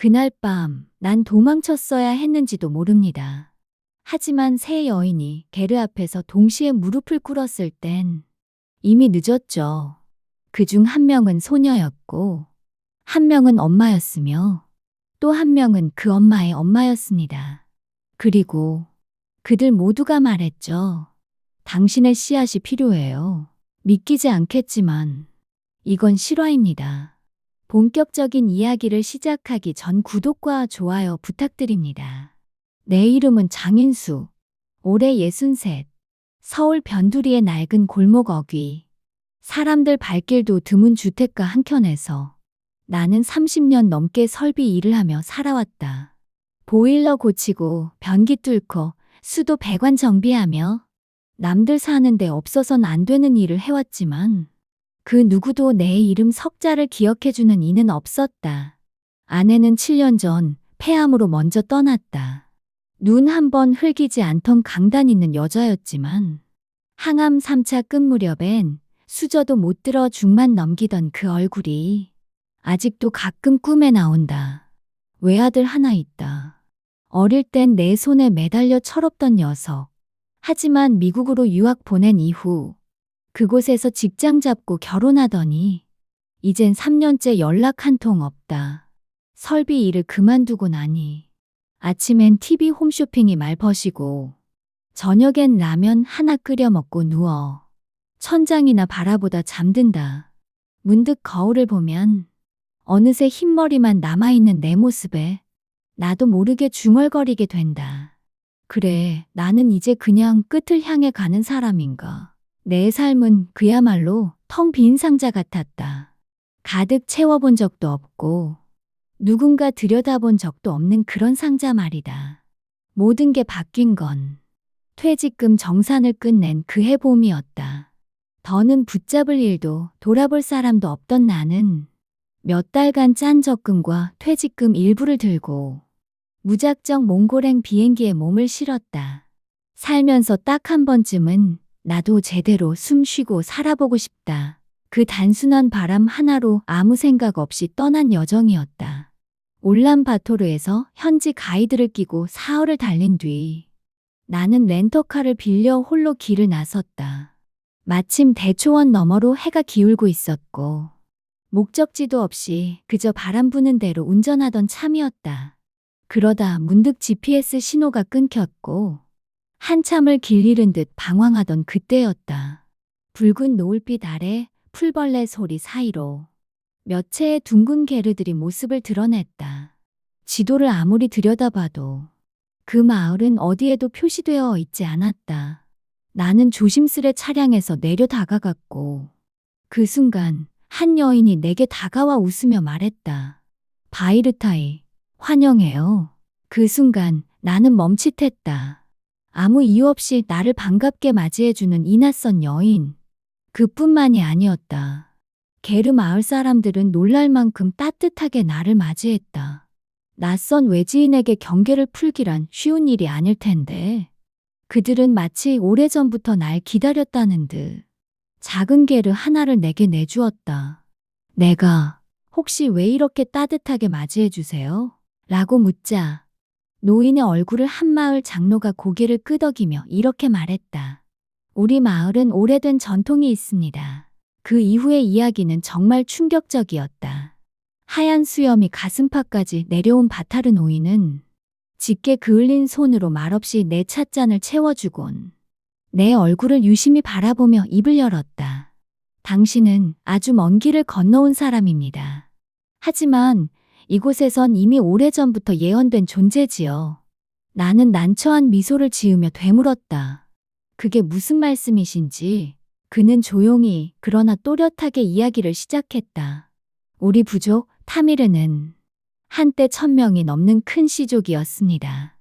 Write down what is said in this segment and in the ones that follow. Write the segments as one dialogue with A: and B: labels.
A: 그날 밤 난 도망쳤어야 했는지도 모릅니다. 하지만 세 여인이 게르 앞에서 동시에 무릎을 꿇었을 땐 이미 늦었죠. 그중 한 명은 소녀였고, 한 명은 엄마였으며, 또 한 명은 그 엄마의 엄마였습니다. 그리고 그들 모두가 말했죠. 당신의 씨앗이 필요해요. 믿기지 않겠지만 이건 실화입니다. 본격적인 이야기를 시작하기 전 구독과 좋아요 부탁드립니다. 내 이름은 장인수. 올해 63. 서울 변두리의 낡은 골목 어귀. 사람들 발길도 드문 주택가 한켠에서 나는 30년 넘게 설비 일을 하며 살아왔다. 보일러 고치고 변기 뚫고 수도 배관 정비하며 남들 사는데 없어선 안 되는 일을 해왔지만 그 누구도 내 이름 석자를 기억해주는 이는 없었다. 아내는 7년 전 폐암으로 먼저 떠났다. 눈 한 번 흘기지 않던 강단 있는 여자였지만 항암 3차 끝 무렵엔 수저도 못 들어 중만 넘기던 그 얼굴이 아직도 가끔 꿈에 나온다. 외아들 하나 있다. 어릴 땐 내 손에 매달려 철없던 녀석. 하지만 미국으로 유학 보낸 이후 그곳에서 직장 잡고 결혼하더니 이젠 3년째 연락 한 통 없다. 설비 일을 그만두고 나니 아침엔 TV 홈쇼핑이 말벗이고 저녁엔 라면 하나 끓여 먹고 누워 천장이나 바라보다 잠든다. 문득 거울을 보면 어느새 흰머리만 남아있는 내 모습에 나도 모르게 중얼거리게 된다. 그래, 나는 이제 그냥 끝을 향해 가는 사람인가. 내 삶은 그야말로 텅 빈 상자 같았다. 가득 채워본 적도 없고 누군가 들여다본 적도 없는 그런 상자 말이다. 모든 게 바뀐 건 퇴직금 정산을 끝낸 그해 봄이었다. 더는 붙잡을 일도 돌아볼 사람도 없던 나는 몇 달간 짠 적금과 퇴직금 일부를 들고 무작정 몽골행 비행기에 몸을 실었다. 살면서 딱 한 번쯤은 나도 제대로 숨 쉬고 살아보고 싶다. 그 단순한 바람 하나로 아무 생각 없이 떠난 여정이었다. 울란바토르에서 현지 가이드를 끼고 사흘을 달린 뒤 나는 렌터카를 빌려 홀로 길을 나섰다. 마침 대초원 너머로 해가 기울고 있었고 목적지도 없이 그저 바람 부는 대로 운전하던 참이었다. 그러다 문득 GPS 신호가 끊겼고 한참을 길 잃은 듯 방황하던 그때였다. 붉은 노을빛 아래 풀벌레 소리 사이로 몇 채의 둥근 게르들이 모습을 드러냈다. 지도를 아무리 들여다봐도 그 마을은 어디에도 표시되어 있지 않았다. 나는 조심스레 차량에서 내려 다가갔고 그 순간 한 여인이 내게 다가와 웃으며 말했다. 바이르타이, 환영해요. 그 순간 나는 멈칫했다. 아무 이유 없이 나를 반갑게 맞이해주는 이 낯선 여인. 그뿐만이 아니었다. 게르 마을 사람들은 놀랄 만큼 따뜻하게 나를 맞이했다. 낯선 외지인에게 경계를 풀기란 쉬운 일이 아닐 텐데 그들은 마치 오래전부터 날 기다렸다는 듯 작은 게르 하나를 내게 내주었다. 내가 혹시 왜 이렇게 따뜻하게 맞이해주세요? 라고 묻자 노인의 얼굴을 한마을 장로가 고개를 끄덕이며 이렇게 말했다. 우리 마을은 오래된 전통이 있습니다. 그 이후의 이야기는 정말 충격적이었다. 하얀 수염이 가슴팍까지 내려온 바타르 노인은 짙게 그을린 손으로 말없이 내 찻잔을 채워주곤 내 얼굴을 유심히 바라보며 입을 열었다. 당신은 아주 먼 길을 건너온 사람입니다. 하지만 이곳에선 이미 오래전부터 예언된 존재지요. 나는 난처한 미소를 지으며 되물었다. 그게 무슨 말씀이신지. 그는 조용히 그러나 또렷하게 이야기를 시작했다. 우리 부족 타미르는 한때 1000명이 넘는 큰 씨족이었습니다.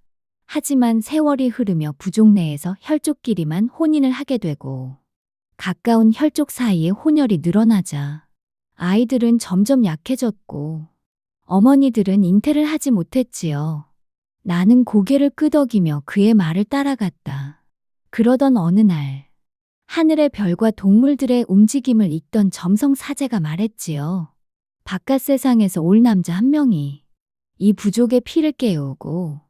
A: 하지만 세월이 흐르며 부족 내에서 혈족끼리만 혼인을 하게 되고 가까운 혈족 사이에 혼혈이 늘어나자 아이들은 점점 약해졌고 어머니들은 잉태를 하지 못했지요. 나는 고개를 끄덕이며 그의 말을 따라갔다. 그러던 어느 날 하늘의 별과 동물들의 움직임을 읽던 점성 사제가 말했지요. 바깥 세상에서 올 남자 한 명이 이 부족의 피를 깨우고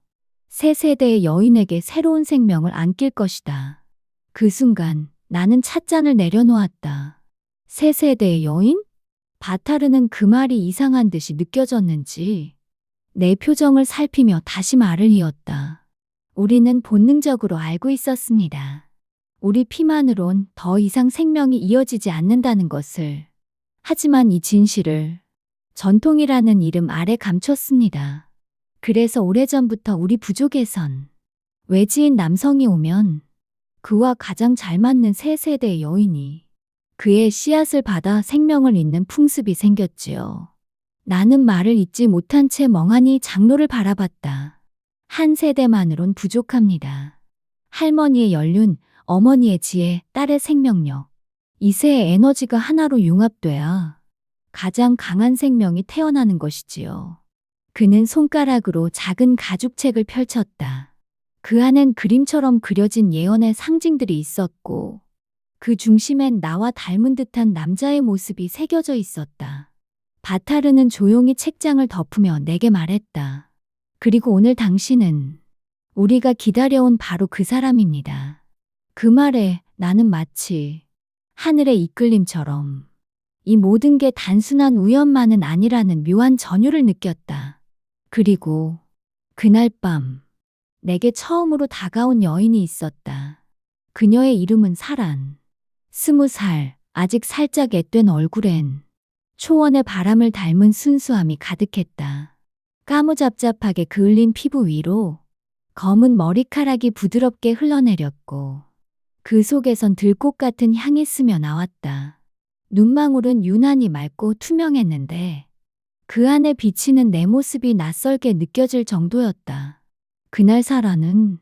A: 새 세대의 여인에게 새로운 생명을 안길 것이다. 그 순간 나는 찻잔을 내려놓았다. 새 세대의 여인? 바타르는 그 말이 이상한 듯이 느껴졌는지 내 표정을 살피며 다시 말을 이었다. 우리는 본능적으로 알고 있었습니다. 우리 피만으론 더 이상 생명이 이어지지 않는다는 것을. 하지만 이 진실을 전통이라는 이름 아래 감췄습니다. 그래서 오래전부터 우리 부족에선 외지인 남성이 오면 그와 가장 잘 맞는 새 세대의 여인이 그의 씨앗을 받아 생명을 잇는 풍습이 생겼지요. 나는 말을 잇지 못한 채 멍하니 장로를 바라봤다. 한 세대만으론 부족합니다. 할머니의 연륜, 어머니의 지혜, 딸의 생명력. 이세의 에너지가 하나로 융합돼야 가장 강한 생명이 태어나는 것이지요. 그는 손가락으로 작은 가죽책을 펼쳤다. 그 안엔 그림처럼 그려진 예언의 상징들이 있었고 그 중심엔 나와 닮은 듯한 남자의 모습이 새겨져 있었다. 바타르는 조용히 책장을 덮으며 내게 말했다. 그리고 오늘 당신은 우리가 기다려온 바로 그 사람입니다. 그 말에 나는 마치 하늘의 이끌림처럼 이 모든 게 단순한 우연만은 아니라는 묘한 전율을 느꼈다. 그리고 그날 밤 내게 처음으로 다가온 여인이 있었다. 그녀의 이름은 사란. 20살, 아직 살짝 앳된 얼굴엔 초원의 바람을 닮은 순수함이 가득했다. 까무잡잡하게 그을린 피부 위로 검은 머리카락이 부드럽게 흘러내렸고 그 속에선 들꽃 같은 향이 스며 나왔다. 눈망울은 유난히 맑고 투명했는데 그 안에 비치는 내 모습이 낯설게 느껴질 정도였다. 그날 사라는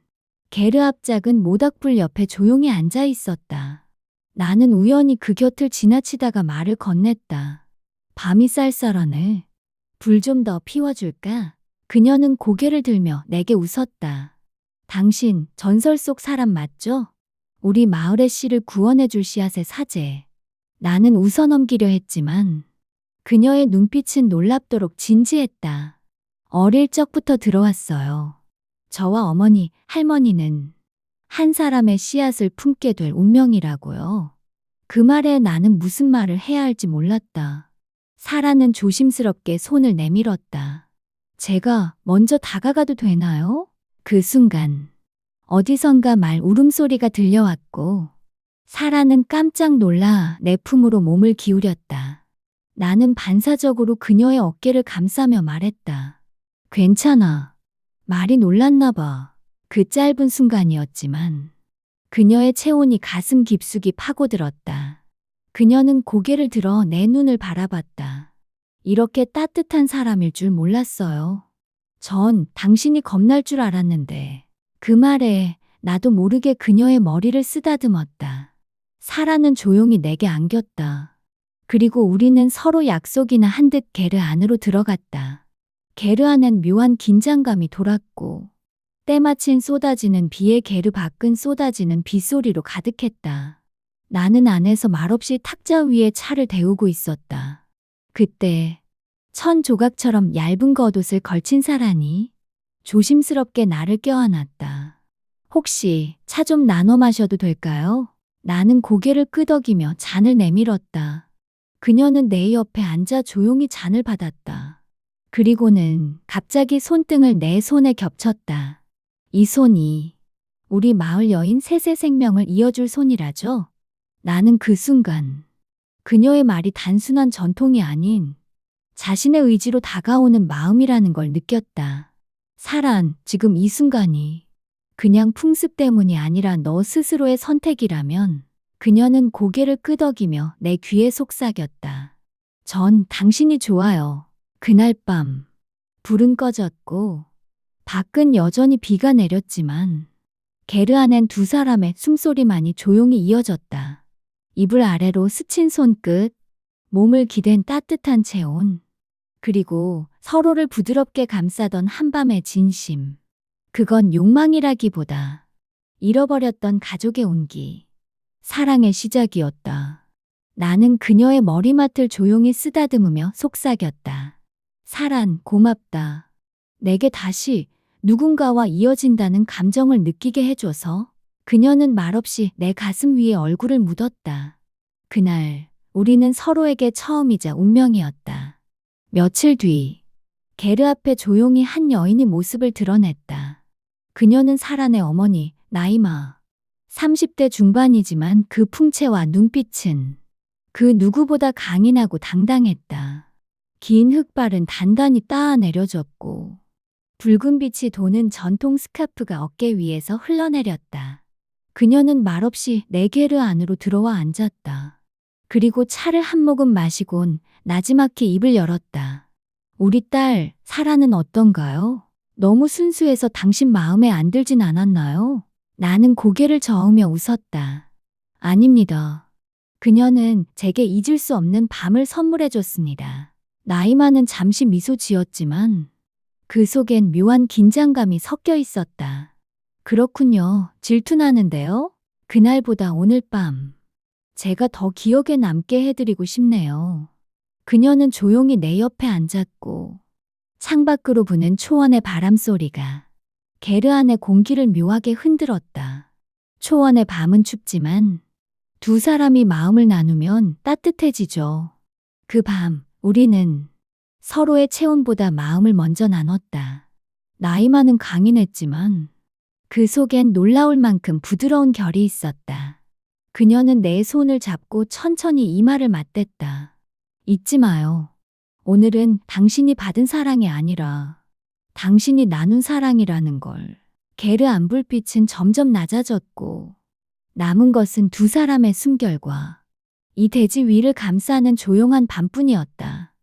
A: 게르 앞 작은 모닥불 옆에 조용히 앉아 있었다. 나는 우연히 그 곁을 지나치다가 말을 건넸다. 밤이 쌀쌀하네. 불 좀 더 피워줄까? 그녀는 고개를 들며 내게 웃었다. 당신 전설 속 사람 맞죠? 우리 마을의 씨를 구원해줄 씨앗의 사제. 나는 웃어넘기려 했지만 그녀의 눈빛은 놀랍도록 진지했다. 어릴 적부터 들어왔어요. 저와 어머니, 할머니는 한 사람의 씨앗을 품게 될 운명이라고요. 그 말에 나는 무슨 말을 해야 할지 몰랐다. 사라는 조심스럽게 손을 내밀었다. 제가 먼저 다가가도 되나요? 그 순간 어디선가 말 울음소리가 들려왔고 사라는 깜짝 놀라 내 품으로 몸을 기울였다. 나는 반사적으로 그녀의 어깨를 감싸며 말했다. 괜찮아. 말이 놀랐나 봐. 그 짧은 순간이었지만 그녀의 체온이 가슴 깊숙이 파고들었다. 그녀는 고개를 들어 내 눈을 바라봤다. 이렇게 따뜻한 사람일 줄 몰랐어요. 전 당신이 겁날 줄 알았는데. 그 말에 나도 모르게 그녀의 머리를 쓰다듬었다. 사라는 조용히 내게 안겼다. 그리고 우리는 서로 약속이나 한 듯 게르 안으로 들어갔다. 게르 안엔 묘한 긴장감이 돌았고 때마침 쏟아지는 비에 게르 밖은 쏟아지는 빗소리로 가득했다. 나는 안에서 말없이 탁자 위에 차를 데우고 있었다. 그때 천 조각처럼 얇은 겉옷을 걸친 사람이 조심스럽게 나를 껴안았다. 혹시 차 좀 나눠 마셔도 될까요? 나는 고개를 끄덕이며 잔을 내밀었다. 그녀는 내 옆에 앉아 조용히 잔을 받았다. 그리고는 갑자기 손등을 내 손에 겹쳤다. 이 손이 우리 마을 여인 셋의 생명을 이어줄 손이라죠? 나는 그 순간 그녀의 말이 단순한 전통이 아닌 자신의 의지로 다가오는 마음이라는 걸 느꼈다. 사란, 지금 이 순간이 그냥 풍습 때문이 아니라 너 스스로의 선택이라면. 그녀는 고개를 끄덕이며 내 귀에 속삭였다. 전 당신이 좋아요. 그날 밤 불은 꺼졌고 밖은 여전히 비가 내렸지만 게르 안엔 두 사람의 숨소리만이 조용히 이어졌다. 이불 아래로 스친 손끝, 몸을 기댄 따뜻한 체온, 그리고 서로를 부드럽게 감싸던 한밤의 진심. 그건 욕망이라기보다 잃어버렸던 가족의 온기, 사랑의 시작이었다. 나는 그녀의 머리맡을 조용히 쓰다듬으며 속삭였다. 사란, 고맙다. 내게 다시 누군가와 이어진다는 감정을 느끼게 해줘서 그녀는 말없이 내 가슴 위에 얼굴을 묻었다. 그날 우리는 서로에게 처음이자 운명이었다. 며칠 뒤 게르 앞에 조용히 한 여인이 모습을 드러냈다. 그녀는 사란의 어머니 나이마. 30대 중반이지만 그 풍채와 눈빛은 그 누구보다 강인하고 당당했다. 긴 흑발은 단단히 따아 내려졌고 붉은 빛이 도는 전통 스카프가 어깨 위에서 흘러내렸다. 그녀는 말없이 내 게르 안으로 들어와 앉았다. 그리고 차를 한 모금 마시곤 나지막히 입을 열었다. 우리 딸, 사라는 어떤가요? 너무 순수해서 당신 마음에 안 들진 않았나요? 나는 고개를 저으며 웃었다. 아닙니다. 그녀는 제게 잊을 수 없는 밤을 선물해줬습니다. 나이마는 잠시 미소 지었지만 그 속엔 묘한 긴장감이 섞여 있었다. 그렇군요. 질투나는데요? 그날보다 오늘 밤 제가 더 기억에 남게 해드리고 싶네요. 그녀는 조용히 내 옆에 앉았고 창밖으로 부는 초원의 바람소리가 게르 안의 공기를 묘하게 흔들었다. 초원의 밤은 춥지만 두 사람이 마음을 나누면 따뜻해지죠. 그 밤 우리는 서로의 체온보다 마음을 먼저 나눴다. 나이만은 강인했지만 그 속엔 놀라울 만큼 부드러운 결이 있었다. 그녀는 내 손을 잡고 천천히 이마를 맞댔다. 잊지 마요. 오늘은 당신이 받은 사랑이 아니라 당신이 나눈 사랑이라는 걸. 게르 안 불빛은 점점 낮아졌고 남은 것은 두 사람의 숨결과 이 대지 위를 감싸는 조용한 밤뿐이었다.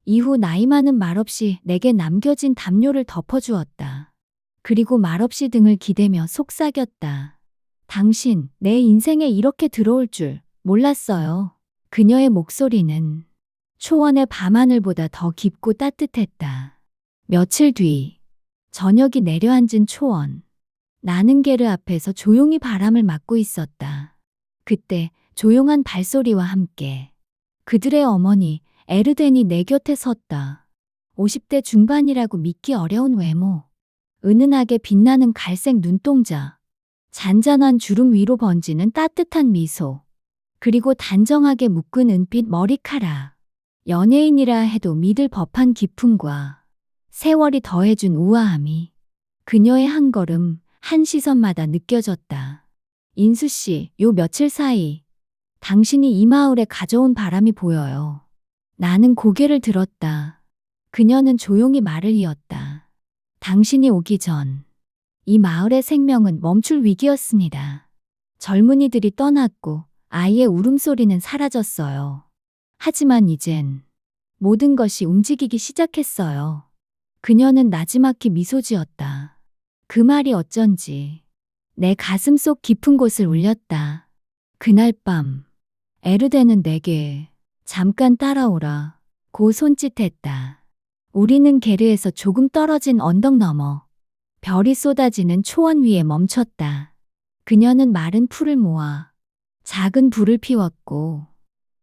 A: 이후 나이마는 말없이 내게 남겨진 담요를 덮어주었다. 그리고 말없이 등을 기대며 속삭였다. 당신, 내 인생에 이렇게 들어올 줄 몰랐어요. 그녀의 목소리는 초원의 밤하늘보다 더 깊고 따뜻했다. 며칠 뒤, 저녁이 내려앉은 초원. 나는 게르 앞에서 조용히 바람을 맞고 있었다. 그때 조용한 발소리와 함께 그들의 어머니 에르덴이 내 곁에 섰다. 50대 중반이라고 믿기 어려운 외모, 은은하게 빛나는 갈색 눈동자, 잔잔한 주름 위로 번지는 따뜻한 미소, 그리고 단정하게 묶은 은빛 머리카락. 연예인이라 해도 믿을 법한 기품과 세월이 더해준 우아함이 그녀의 한 걸음, 한 시선마다 느껴졌다. 인수 씨, 요 며칠 사이 당신이 이 마을에 가져온 바람이 보여요. 나는 고개를 들었다. 그녀는 조용히 말을 이었다. 당신이 오기 전 이 마을의 생명은 멈출 위기였습니다. 젊은이들이 떠났고 아이의 울음소리는 사라졌어요. 하지만 이젠 모든 것이 움직이기 시작했어요. 그녀는 나지막히 미소 지었다. 그 말이 어쩐지 내 가슴 속 깊은 곳을 울렸다. 그날 밤 에르덴은 내게 잠깐 따라오라 고 손짓했다. 우리는 게르에서 조금 떨어진 언덕 너머 별이 쏟아지는 초원 위에 멈췄다. 그녀는 마른 풀을 모아 작은 불을 피웠고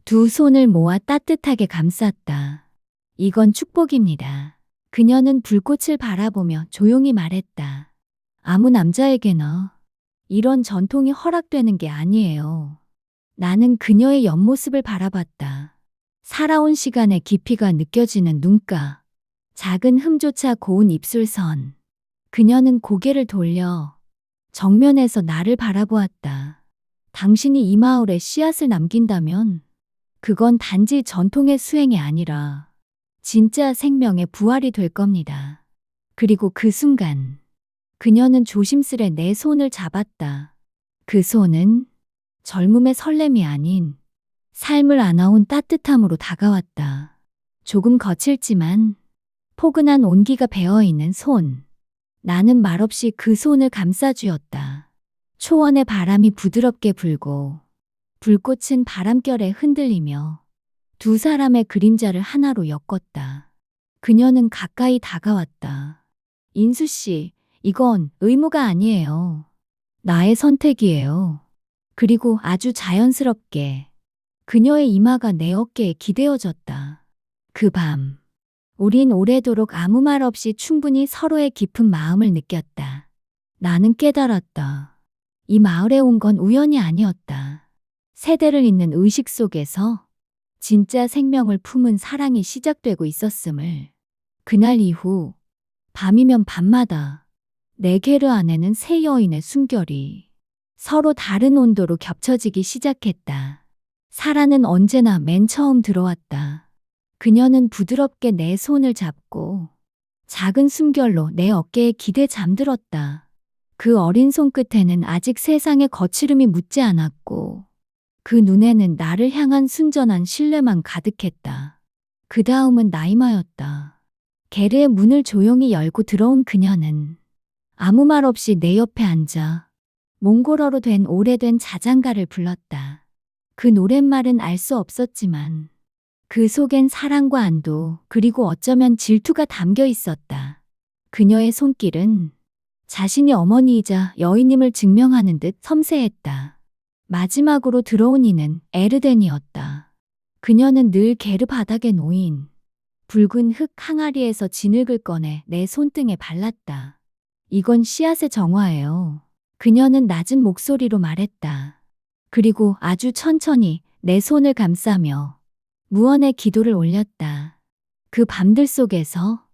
A: 두 손을 모아 따뜻하게 감쌌다. 이건 축복입니다. 그녀는 불꽃을 바라보며 조용히 말했다. 아무 남자에게나 이런 전통이 허락되는 게 아니에요. 나는 그녀의 옆모습을 바라봤다. 살아온 시간의 깊이가 느껴지는 눈가, 작은 흠조차 고운 입술선. 그녀는 고개를 돌려 정면에서 나를 바라보았다. 당신이 이 마을에 씨앗을 남긴다면 그건 단지 전통의 수행이 아니라 진짜 생명의 부활이 될 겁니다. 그리고 그 순간 그녀는 조심스레 내 손을 잡았다. 그 손은 젊음의 설렘이 아닌 삶을 안아온 따뜻함으로 다가왔다. 조금 거칠지만 포근한 온기가 배어있는 손. 나는 말없이 그 손을 감싸주었다. 초원의 바람이 부드럽게 불고 불꽃은 바람결에 흔들리며 두 사람의 그림자를 하나로 엮었다. 그녀는 가까이 다가왔다. 인수 씨, 이건 의무가 아니에요. 나의 선택이에요. 그리고 아주 자연스럽게 그녀의 이마가 내 어깨에 기대어졌다. 그 밤 우린 오래도록 아무 말 없이 충분히 서로의 깊은 마음을 느꼈다. 나는 깨달았다. 이 마을에 온 건 우연이 아니었다. 세대를 잇는 의식 속에서 진짜 생명을 품은 사랑이 시작되고 있었음을. 그날 이후 밤이면 밤마다 내 게르 안에는 세 여인의 숨결이 서로 다른 온도로 겹쳐지기 시작했다. 사라는 언제나 맨 처음 들어왔다. 그녀는 부드럽게 내 손을 잡고 작은 숨결로 내 어깨에 기대 잠들었다. 그 어린 손끝에는 아직 세상의 거칠음이 묻지 않았고 그 눈에는 나를 향한 순전한 신뢰만 가득했다. 그 다음은 나이마였다. 게르의 문을 조용히 열고 들어온 그녀는 아무 말 없이 내 옆에 앉아 몽골어로 된 오래된 자장가를 불렀다. 그 노랫말은 알 수 없었지만 그 속엔 사랑과 안도 그리고 어쩌면 질투가 담겨 있었다. 그녀의 손길은 자신이 어머니이자 여인임을 증명하는 듯 섬세했다. 마지막으로 들어온 이는 에르덴이었다. 그녀는 늘 게르 바닥에 놓인 붉은 흙 항아리에서 진흙을 꺼내 내 손등에 발랐다. 이건 씨앗의 정화예요. 그녀는 낮은 목소리로 말했다. 그리고 아주 천천히 내 손을 감싸며 무언의 기도를 올렸다. 그 밤들 속에서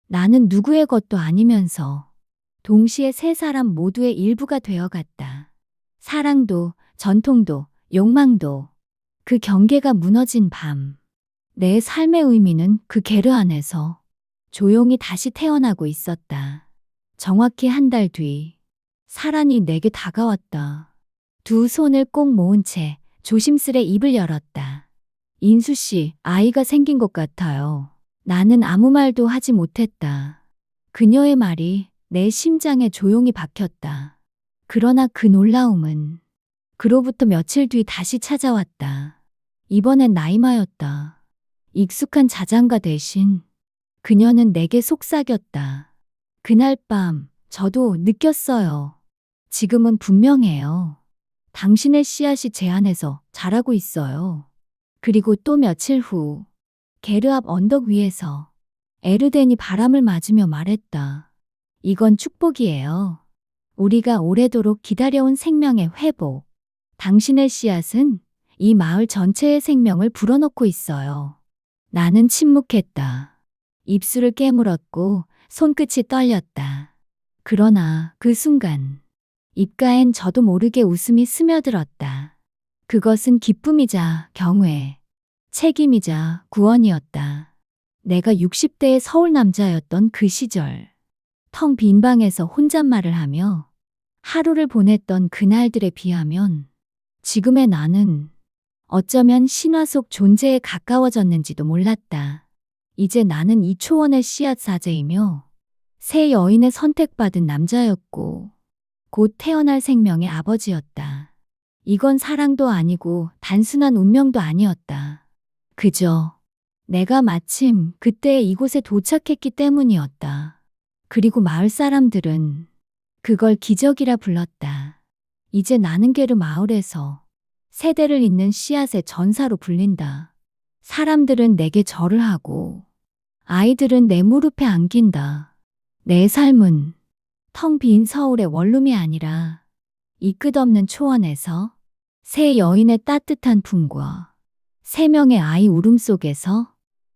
A: 나는 누구의 것도 아니면서 동시에 세 사람 모두의 일부가 되어갔다. 사랑도, 전통도, 욕망도, 그 경계가 무너진 밤. 내 삶의 의미는 그 게르 안에서 조용히 다시 태어나고 있었다. 정확히 한 달 뒤, 사란이 내게 다가왔다. 두 손을 꼭 모은 채 조심스레 입을 열었다. 인수 씨, 아이가 생긴 것 같아요. 나는 아무 말도 하지 못했다. 그녀의 말이 내 심장에 조용히 박혔다. 그러나 그 놀라움은 그로부터 며칠 뒤 다시 찾아왔다. 이번엔 나이마였다. 익숙한 자장가 대신 그녀는 내게 속삭였다. 그날 밤 저도 느꼈어요. 지금은 분명해요. 당신의 씨앗이 제 안에서 자라고 있어요. 그리고 또 며칠 후 게르 앞 언덕 위에서 에르덴이 바람을 맞으며 말했다. 이건 축복이에요. 우리가 오래도록 기다려온 생명의 회복. 당신의 씨앗은 이 마을 전체의 생명을 불어넣고 있어요. 나는 침묵했다. 입술을 깨물었고 손끝이 떨렸다. 그러나 그 순간 입가엔 저도 모르게 웃음이 스며들었다. 그것은 기쁨이자 경외, 책임이자 구원이었다. 내가 60대의 서울 남자였던 그 시절, 텅 빈 방에서 혼잣말을 하며 하루를 보냈던 그날들에 비하면 지금의 나는 어쩌면 신화 속 존재에 가까워졌는지도 몰랐다. 이제 나는 이 초원의 씨앗 사제이며 새 여인의 선택받은 남자였고 곧 태어날 생명의 아버지였다. 이건 사랑도 아니고 단순한 운명도 아니었다. 그저 내가 마침 그때 이곳에 도착했기 때문이었다. 그리고 마을 사람들은 그걸 기적이라 불렀다. 이제 나는 게르 마을에서 세대를 잇는 씨앗의 전사로 불린다. 사람들은 내게 절을 하고 아이들은 내 무릎에 안긴다. 내 삶은 텅 빈 서울의 원룸이 아니라 이 끝없는 초원에서 새 여인의 따뜻한 품과 세 명의 아이 울음 속에서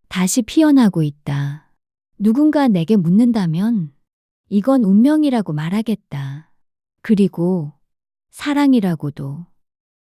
A: 다시 피어나고 있다. 누군가 내게 묻는다면 이건 운명이라고 말하겠다. 그리고 사랑이라고도.